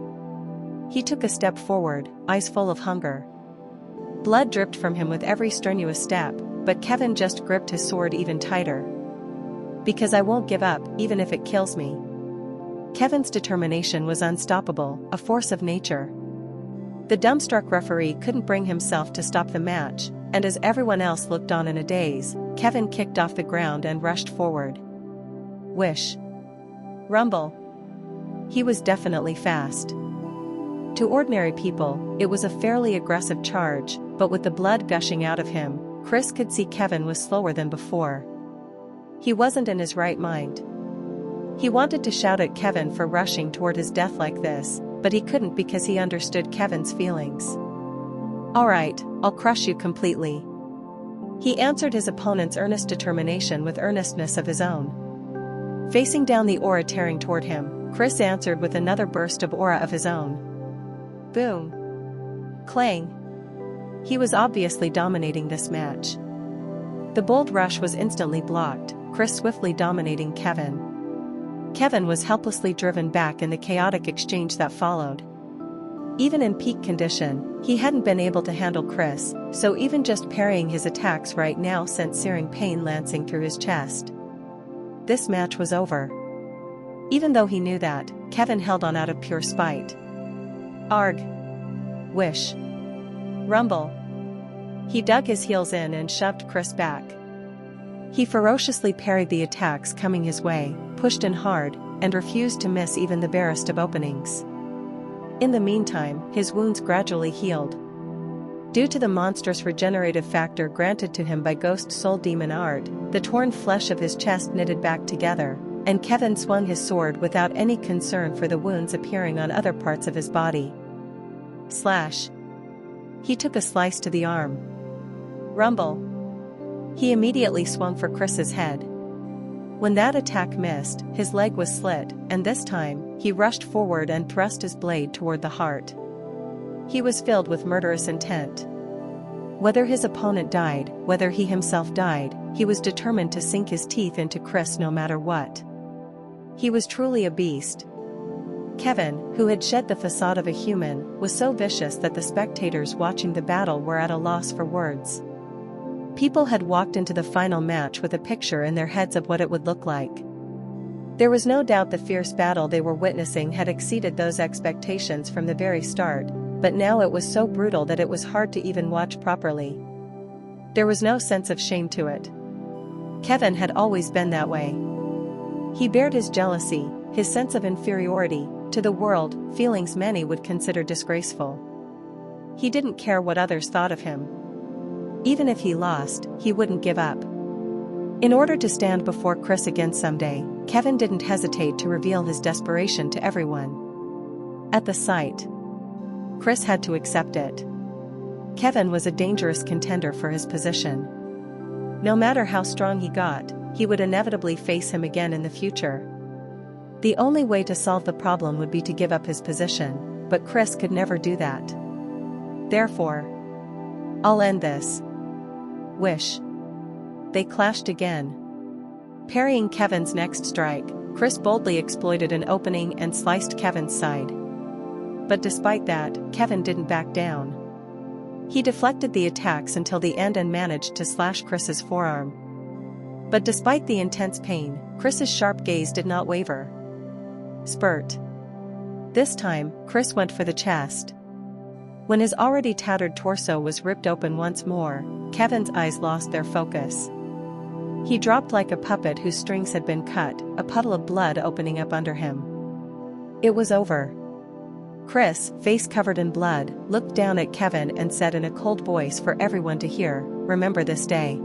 He took a step forward, eyes full of hunger. Blood dripped from him with every strenuous step, but Kevin just gripped his sword even tighter. Because I won't give up, even if it kills me. Kevin's determination was unstoppable, a force of nature. The dumbstruck referee couldn't bring himself to stop the match, and as everyone else looked on in a daze, Kevin kicked off the ground and rushed forward. Wish. Rumble. He was definitely fast. To ordinary people, it was a fairly aggressive charge, but with the blood gushing out of him, Chris could see Kevin was slower than before. He wasn't in his right mind. He wanted to shout at Kevin for rushing toward his death like this, but he couldn't because he understood Kevin's feelings. All right, I'll crush you completely. He answered his opponent's earnest determination with earnestness of his own. Facing down the aura tearing toward him, Chris answered with another burst of aura of his own. Boom. Clang. He was obviously dominating this match. The bold rush was instantly blocked, Chris swiftly dominating Kevin. Kevin was helplessly driven back in the chaotic exchange that followed. Even in peak condition, he hadn't been able to handle Chris, so even just parrying his attacks right now sent searing pain lancing through his chest. This match was over. Even though he knew that, Kevin held on out of pure spite. Arg. Wish. Rumble. He dug his heels in and shoved Chris back. He ferociously parried the attacks coming his way, pushed in hard, and refused to miss even the barest of openings. In the meantime, his wounds gradually healed. Due to the monstrous regenerative factor granted to him by ghost soul demon art, the torn flesh of his chest knitted back together, and Kevin swung his sword without any concern for the wounds appearing on other parts of his body. Slash. He took a slice to the arm. Rumble. He immediately swung for Chris's head. When that attack missed, his leg was slit, and this time, he rushed forward and thrust his blade toward the heart. He was filled with murderous intent. Whether his opponent died, whether he himself died, he was determined to sink his teeth into Chris no matter what. He was truly a beast. Kevin, who had shed the facade of a human, was so vicious that the spectators watching the battle were at a loss for words. People had walked into the final match with a picture in their heads of what it would look like. There was no doubt the fierce battle they were witnessing had exceeded those expectations from the very start, but now it was so brutal that it was hard to even watch properly. There was no sense of shame to it. Kevin had always been that way. He bared his jealousy, his sense of inferiority, to the world, feelings many would consider disgraceful. He didn't care what others thought of him. Even if he lost, he wouldn't give up. In order to stand before Chris again someday, Kevin didn't hesitate to reveal his desperation to everyone. At the sight, Chris had to accept it. Kevin was a dangerous contender for his position. No matter how strong he got, he would inevitably face him again in the future. The only way to solve the problem would be to give up his position, but Chris could never do that. Therefore, I'll end this. Wish. They clashed again. Parrying Kevin's next strike, Chris boldly exploited an opening and sliced Kevin's side. But despite that, Kevin didn't back down. He deflected the attacks until the end and managed to slash Chris's forearm. But despite the intense pain, Chris's sharp gaze did not waver. Spurt. This time, Chris went for the chest. When his already tattered torso was ripped open once more, Kevin's eyes lost their focus. He dropped like a puppet whose strings had been cut, a puddle of blood opening up under him. It was over. Chris, face covered in blood, looked down at Kevin and said in a cold voice for everyone to hear, "Remember this day.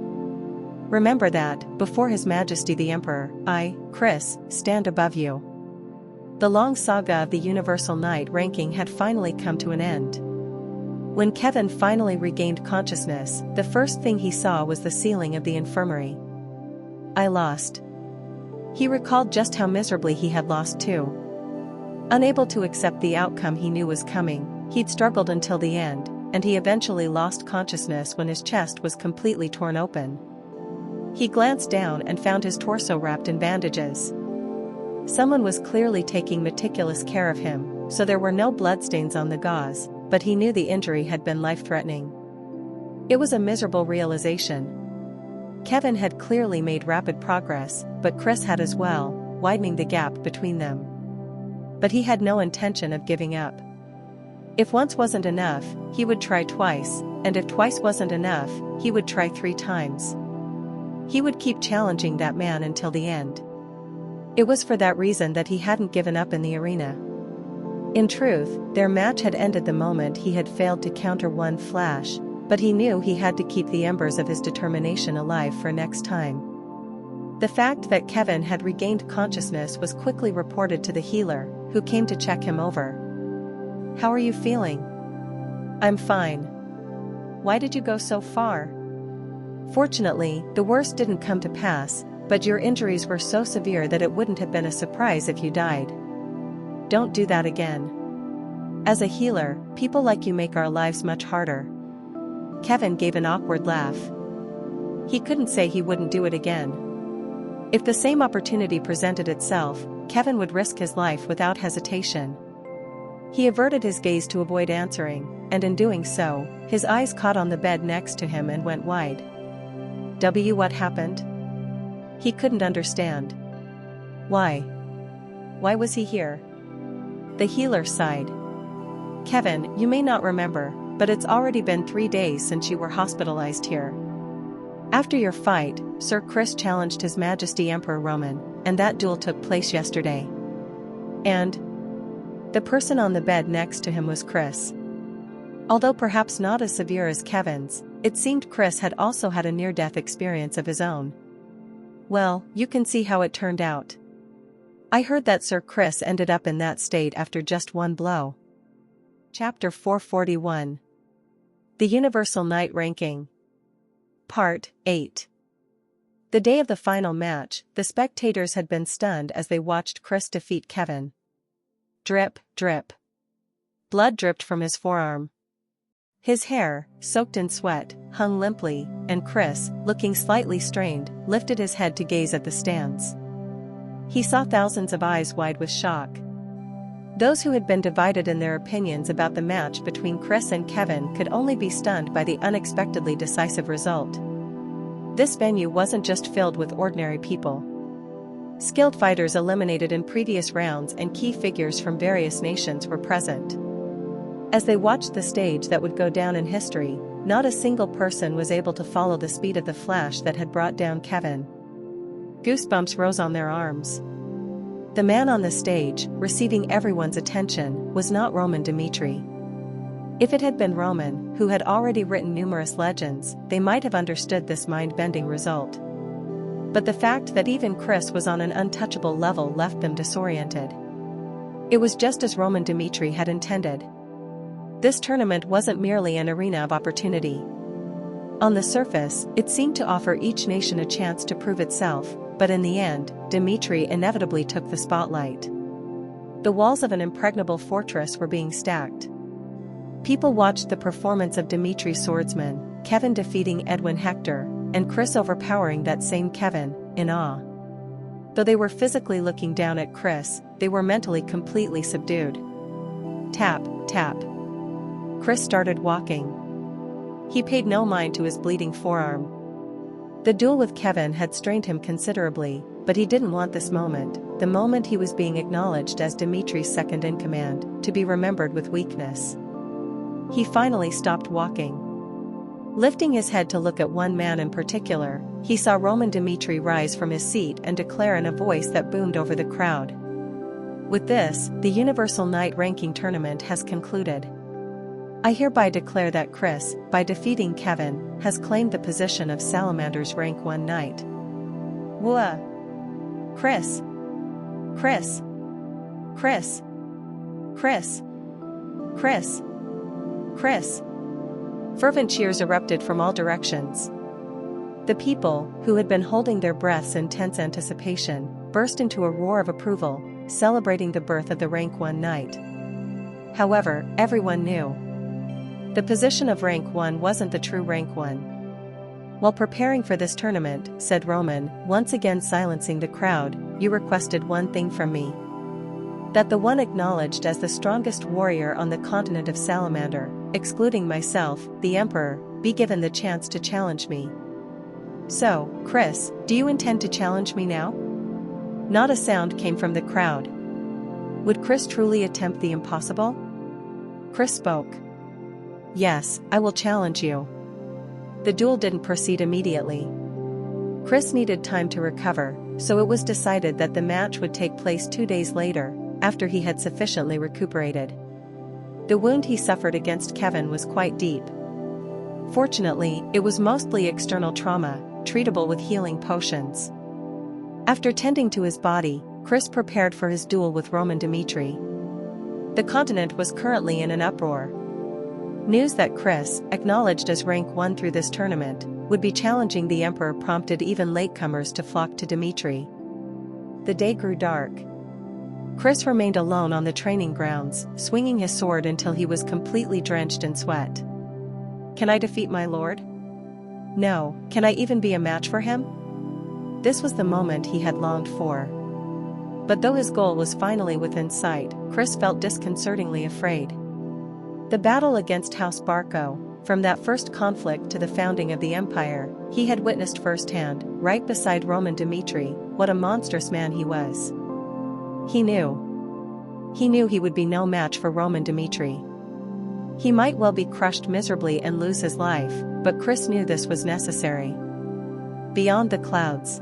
Remember that, before His Majesty the Emperor, I, Chris, stand above you." The long saga of the Universal Knight ranking had finally come to an end. When Kevin finally regained consciousness, the first thing he saw was the ceiling of the infirmary. I lost. He recalled just how miserably he had lost too. Unable to accept the outcome he knew was coming, he'd struggled until the end, and he eventually lost consciousness when his chest was completely torn open. He glanced down and found his torso wrapped in bandages. Someone was clearly taking meticulous care of him, so there were no bloodstains on the gauze, but he knew the injury had been life-threatening. It was a miserable realization. Kevin had clearly made rapid progress, but Chris had as well, widening the gap between them. But he had no intention of giving up. If once wasn't enough, he would try twice, and if twice wasn't enough, he would try 3 times. He would keep challenging that man until the end. It was for that reason that he hadn't given up in the arena. In truth, their match had ended the moment he had failed to counter one flash, but he knew he had to keep the embers of his determination alive for next time. The fact that Kevin had regained consciousness was quickly reported to the healer, who came to check him over. "How are you feeling?" "I'm fine." "Why did you go so far?" "Fortunately, the worst didn't come to pass, but your injuries were so severe that it wouldn't have been a surprise if you died." "Don't do that again. As a healer, people like you make our lives much harder." Kevin gave an awkward laugh. He couldn't say he wouldn't do it again. If the same opportunity presented itself, Kevin would risk his life without hesitation. He averted his gaze to avoid answering, and in doing so, his eyes caught on the bed next to him and went wide. What happened? He couldn't understand. Why? Why was he here? The healer sighed. "Kevin, you may not remember, but it's already been 3 days since you were hospitalized here. After your fight, Sir Chris challenged His Majesty Emperor Roman, and that duel took place yesterday. And the person on the bed next to him was Chris. Although perhaps not as severe as Kevin's, it seemed Chris had also had a near-death experience of his own. Well, you can see how it turned out. I heard that Sir Chris ended up in that state after just one blow. Chapter 441. The Universal Night Ranking. Part 8. The day of the final match, the spectators had been stunned as they watched Chris defeat Kevin. Drip, drip. Blood dripped from his forearm. His hair, soaked in sweat, hung limply, and Chris, looking slightly strained, lifted his head to gaze at the stands. He saw thousands of eyes wide with shock. Those who had been divided in their opinions about the match between Chris and Kevin could only be stunned by the unexpectedly decisive result. This venue wasn't just filled with ordinary people. Skilled fighters eliminated in previous rounds and key figures from various nations were present. As they watched the stage that would go down in history, not a single person was able to follow the speed of the flash that had brought down Kevin. Goosebumps rose on their arms. The man on the stage, receiving everyone's attention, was not Roman Dmitri. If it had been Roman, who had already written numerous legends, they might have understood this mind-bending result. But the fact that even Chris was on an untouchable level left them disoriented. It was just as Roman Dmitri had intended. This tournament wasn't merely an arena of opportunity. On the surface, it seemed to offer each nation a chance to prove itself, but in the end, Dmitri inevitably took the spotlight. The walls of an impregnable fortress were being stacked. People watched the performance of Dmitri's swordsman, Kevin defeating Edwin Hector, and Chris overpowering that same Kevin, in awe. Though they were physically looking down at Chris, they were mentally completely subdued. Tap, tap. Chris started walking. He paid no mind to his bleeding forearm. The duel with Kevin had strained him considerably, but he didn't want this moment, the moment he was being acknowledged as Dmitri's second-in-command, to be remembered with weakness. He finally stopped walking. Lifting his head to look at one man in particular, he saw Roman Dmitri rise from his seat and declare in a voice that boomed over the crowd. With this, the Universal Night Ranking Tournament has concluded. I hereby declare that Chris, by defeating Kevin, has claimed the position of Salamander's Rank 1 Knight. Whoa! Chris! Chris! Chris! Chris! Chris! Chris! Fervent cheers erupted from all directions. The people, who had been holding their breaths in tense anticipation, burst into a roar of approval, celebrating the birth of the Rank 1 Knight. However, everyone knew. The position of Rank 1 wasn't the true Rank 1. While preparing for this tournament, said Roman, once again silencing the crowd, you requested one thing from me. That the one acknowledged as the strongest warrior on the continent of Salamander, excluding myself, the Emperor, be given the chance to challenge me. So, Chris, do you intend to challenge me now? Not a sound came from the crowd. Would Chris truly attempt the impossible? Chris spoke. Yes, I will challenge you. The duel didn't proceed immediately. Chris needed time to recover, so it was decided that the match would take place 2 days later, after he had sufficiently recuperated. The wound he suffered against Kevin was quite deep. Fortunately, it was mostly external trauma, treatable with healing potions. After tending to his body, Chris prepared for his duel with Roman Dmitri. The continent was currently in an uproar. News that Chris, acknowledged as Rank 1 through this tournament, would be challenging the Emperor prompted even latecomers to flock to Dmitri. The day grew dark. Chris remained alone on the training grounds, swinging his sword until he was completely drenched in sweat. Can I defeat my lord? No, can I even be a match for him? This was the moment he had longed for. But though his goal was finally within sight, Chris felt disconcertingly afraid. The battle against House Barco, from that first conflict to the founding of the empire, he had witnessed firsthand, right beside Roman Dmitri, what a monstrous man he was. He knew. He knew he would be no match for Roman Dmitri. He might well be crushed miserably and lose his life, but Chris knew this was necessary. Beyond the clouds.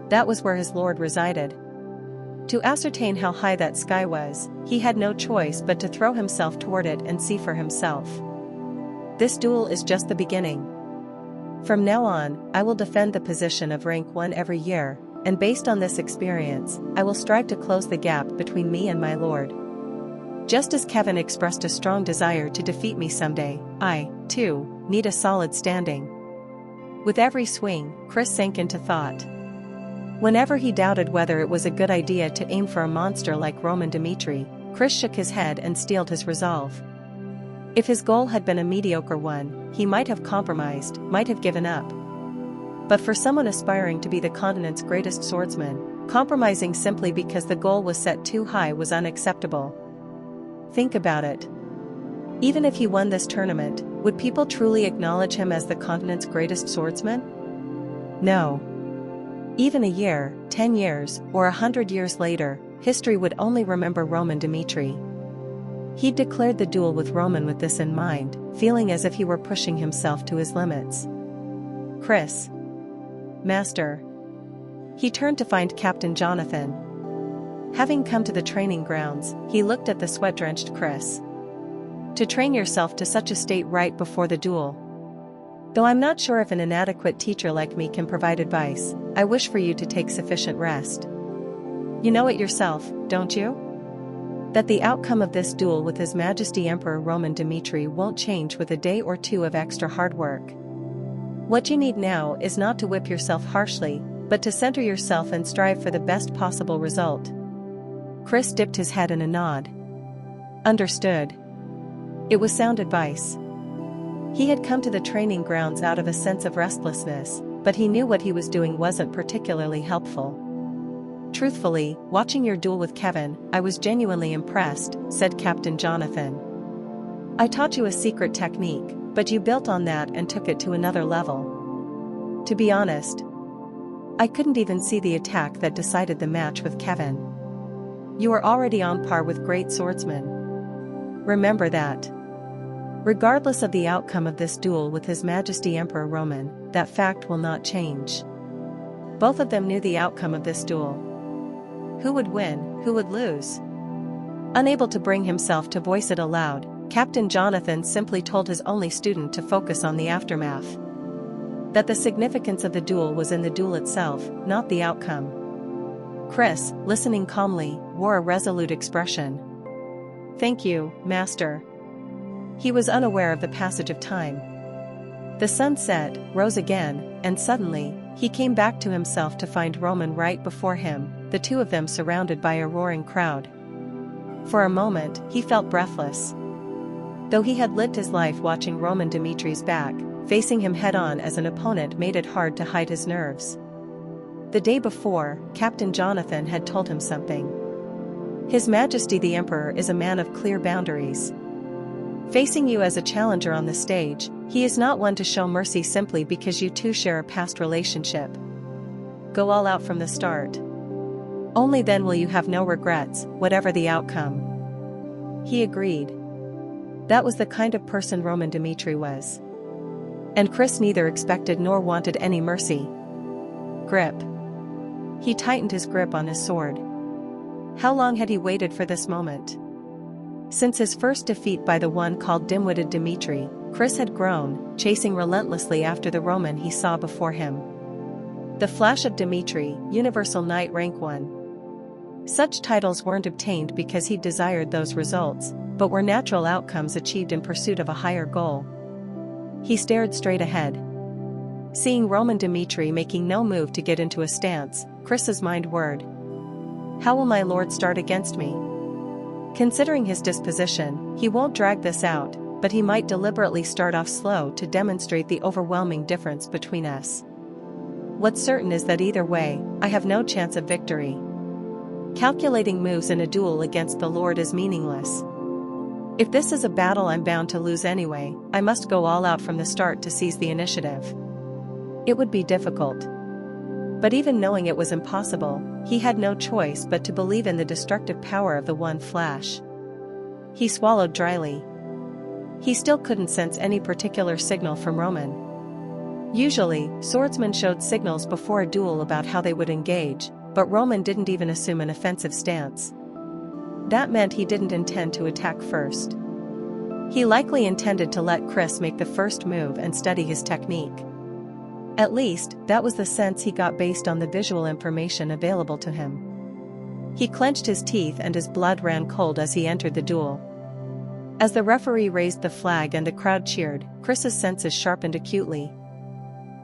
That was where his lord resided. To ascertain how high that sky was, he had no choice but to throw himself toward it and see for himself. This duel is just the beginning. From now on, I will defend the position of rank 1 every year, and based on this experience, I will strive to close the gap between me and my lord. Just as Kevin expressed a strong desire to defeat me someday, I, too, need a solid standing. With every swing, Chris sank into thought. Whenever he doubted whether it was a good idea to aim for a monster like Roman Dmitri, Chris shook his head and steeled his resolve. If his goal had been a mediocre one, he might have compromised, might have given up. But for someone aspiring to be the continent's greatest swordsman, compromising simply because the goal was set too high was unacceptable. Think about it. Even if he won this tournament, would people truly acknowledge him as the continent's greatest swordsman? No. Even a year, 10 years, or 100 years later, history would only remember Roman Dmitri. He'd declared the duel with Roman with this in mind, feeling as if he were pushing himself to his limits. Chris. Master. He turned to find Captain Jonathan. Having come to the training grounds, he looked at the sweat-drenched Chris. To train yourself to such a state right before the duel. Though I'm not sure if an inadequate teacher like me can provide advice, I wish for you to take sufficient rest. You know it yourself, don't you? That the outcome of this duel with His Majesty Emperor Roman Dmitri won't change with a day or two of extra hard work. What you need now is not to whip yourself harshly, but to center yourself and strive for the best possible result. Chris dipped his head in a nod. Understood. It was sound advice. He had come to the training grounds out of a sense of restlessness, but he knew what he was doing wasn't particularly helpful. Truthfully, watching your duel with Kevin, I was genuinely impressed, said Captain Jonathan. I taught you a secret technique, but you built on that and took it to another level. To be honest, I couldn't even see the attack that decided the match with Kevin. You were already on par with great swordsmen. Remember that. Regardless of the outcome of this duel with His Majesty Emperor Roman, that fact will not change. Both of them knew the outcome of this duel. Who would win, who would lose? Unable to bring himself to voice it aloud, Captain Jonathan simply told his only student to focus on the aftermath. That the significance of the duel was in the duel itself, not the outcome. Chris, listening calmly, wore a resolute expression. Thank you, Master. He was unaware of the passage of time. The sun set, rose again, and suddenly, he came back to himself to find Roman right before him, the two of them surrounded by a roaring crowd. For a moment, he felt breathless. Though he had lived his life watching Roman Dmitri's back, facing him head-on as an opponent made it hard to hide his nerves. The day before, Captain Jonathan had told him something. His Majesty the Emperor is a man of clear boundaries. Facing you as a challenger on the stage, he is not one to show mercy simply because you two share a past relationship. Go all out from the start. Only then will you have no regrets, whatever the outcome. He agreed. That was the kind of person Roman Dmitri was. And Chris neither expected nor wanted any mercy. Grip. He tightened his grip on his sword. How long had he waited for this moment? Since his first defeat by the one called dim-witted Dmitri, Chris had grown, chasing relentlessly after the Roman he saw before him. The Flash of Dmitri, Universal Knight Rank 1. Such titles weren't obtained because he desired those results, but were natural outcomes achieved in pursuit of a higher goal. He stared straight ahead. Seeing Roman Dmitri making no move to get into a stance, Chris's mind whirred. How will my lord start against me? Considering his disposition, he won't drag this out, but he might deliberately start off slow to demonstrate the overwhelming difference between us. What's certain is that either way, I have no chance of victory. Calculating moves in a duel against the Lord is meaningless. If this is a battle I'm bound to lose anyway, I must go all out from the start to seize the initiative. It would be difficult. But even knowing it was impossible, he had no choice but to believe in the destructive power of the one Flash. He swallowed dryly. He still couldn't sense any particular signal from Roman. Usually, swordsmen showed signals before a duel about how they would engage, but Roman didn't even assume an offensive stance. That meant he didn't intend to attack first. He likely intended to let Chris make the first move and study his technique. At least, that was the sense he got based on the visual information available to him. He clenched his teeth and his blood ran cold as he entered the duel. As the referee raised the flag and the crowd cheered, Chris's senses sharpened acutely.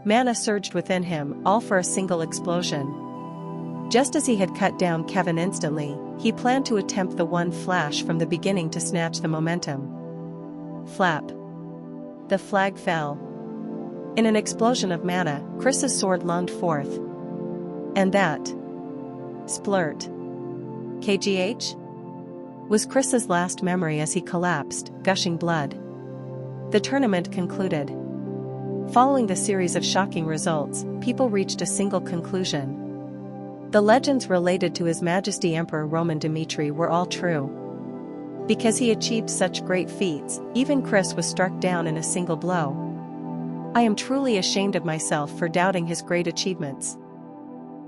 Mana surged within him, all for a single explosion. Just as he had cut down Kevin instantly, he planned to attempt the one flash from the beginning to snatch the momentum. Flap. The flag fell. In an explosion of mana, Chris's sword lunged forth. And that splurt. KGH? Was Chris's last memory as he collapsed, gushing blood. The tournament concluded. Following the series of shocking results, people reached a single conclusion. The legends related to His Majesty Emperor Roman Dmitri were all true. Because he achieved such great feats, even Chris was struck down in a single blow. I am truly ashamed of myself for doubting his great achievements.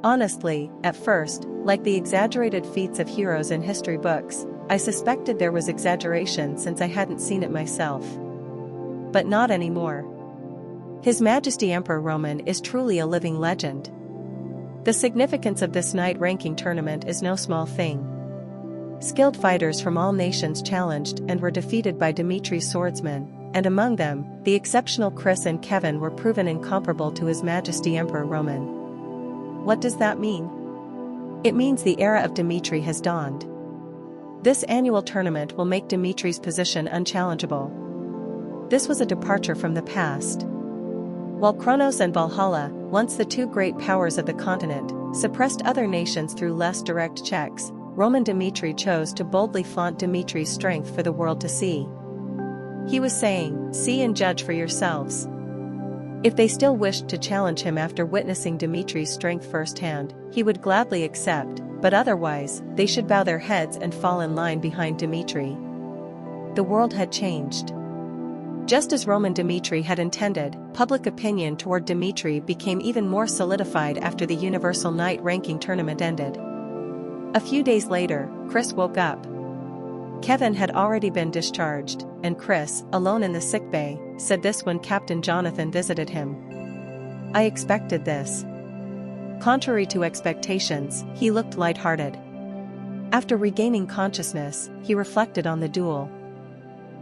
Honestly, at first, like the exaggerated feats of heroes in history books, I suspected there was exaggeration since I hadn't seen it myself. But not anymore. His Majesty Emperor Roman is truly a living legend. The significance of this night ranking tournament is no small thing. Skilled fighters from all nations challenged and were defeated by Dmitri's swordsmen, and among them, the exceptional Chris and Kevin were proven incomparable to His Majesty Emperor Roman. What does that mean? It means the era of Dmitri has dawned. This annual tournament will make Dmitri's position unchallengeable. This was a departure from the past. While Kronos and Valhalla, once the two great powers of the continent, suppressed other nations through less direct checks, Roman Dmitri chose to boldly flaunt Dmitri's strength for the world to see. He was saying, "See and judge for yourselves." If they still wished to challenge him after witnessing Dmitri's strength firsthand, he would gladly accept, but otherwise, they should bow their heads and fall in line behind Dmitri. The world had changed. Just as Roman Dmitri had intended, public opinion toward Dmitri became even more solidified after the Universal Night Ranking Tournament ended. A few days later, Chris woke up. Kevin had already been discharged, and Chris, alone in the sickbay, said this when Captain Jonathan visited him. "I expected this." Contrary to expectations, he looked lighthearted. After regaining consciousness, he reflected on the duel.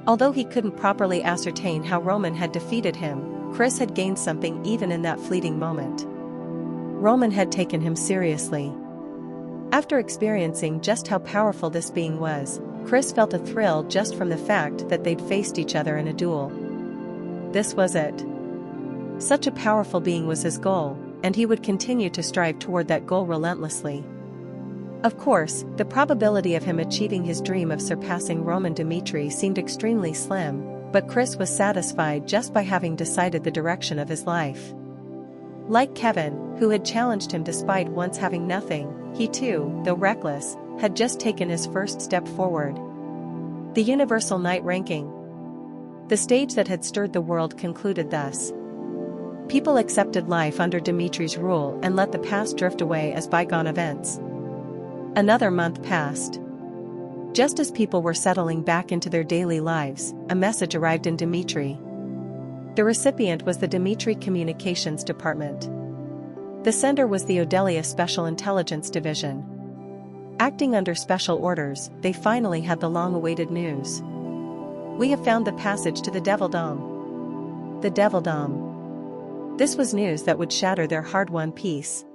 Although he couldn't properly ascertain how Roman had defeated him, Chris had gained something even in that fleeting moment. Roman had taken him seriously. After experiencing just how powerful this being was, Chris felt a thrill just from the fact that they'd faced each other in a duel. This was it. Such a powerful being was his goal, and he would continue to strive toward that goal relentlessly. Of course, the probability of him achieving his dream of surpassing Roman Dmitri seemed extremely slim, but Chris was satisfied just by having decided the direction of his life. Like Kevin, who had challenged him despite once having nothing, he too, though reckless, had just taken his first step forward. The Universal Night Ranking. The stage that had stirred the world concluded thus. People accepted life under Dmitri's rule and let the past drift away as bygone events. Another month passed. Just as people were settling back into their daily lives, a message arrived in Dmitri. The recipient was the Dmitri Communications Department. The sender was the Odelia Special Intelligence Division. Acting under special orders, they finally had the long-awaited news. "We have found the passage to the Devil Dome." The Devil Dome. This was news that would shatter their hard-won peace.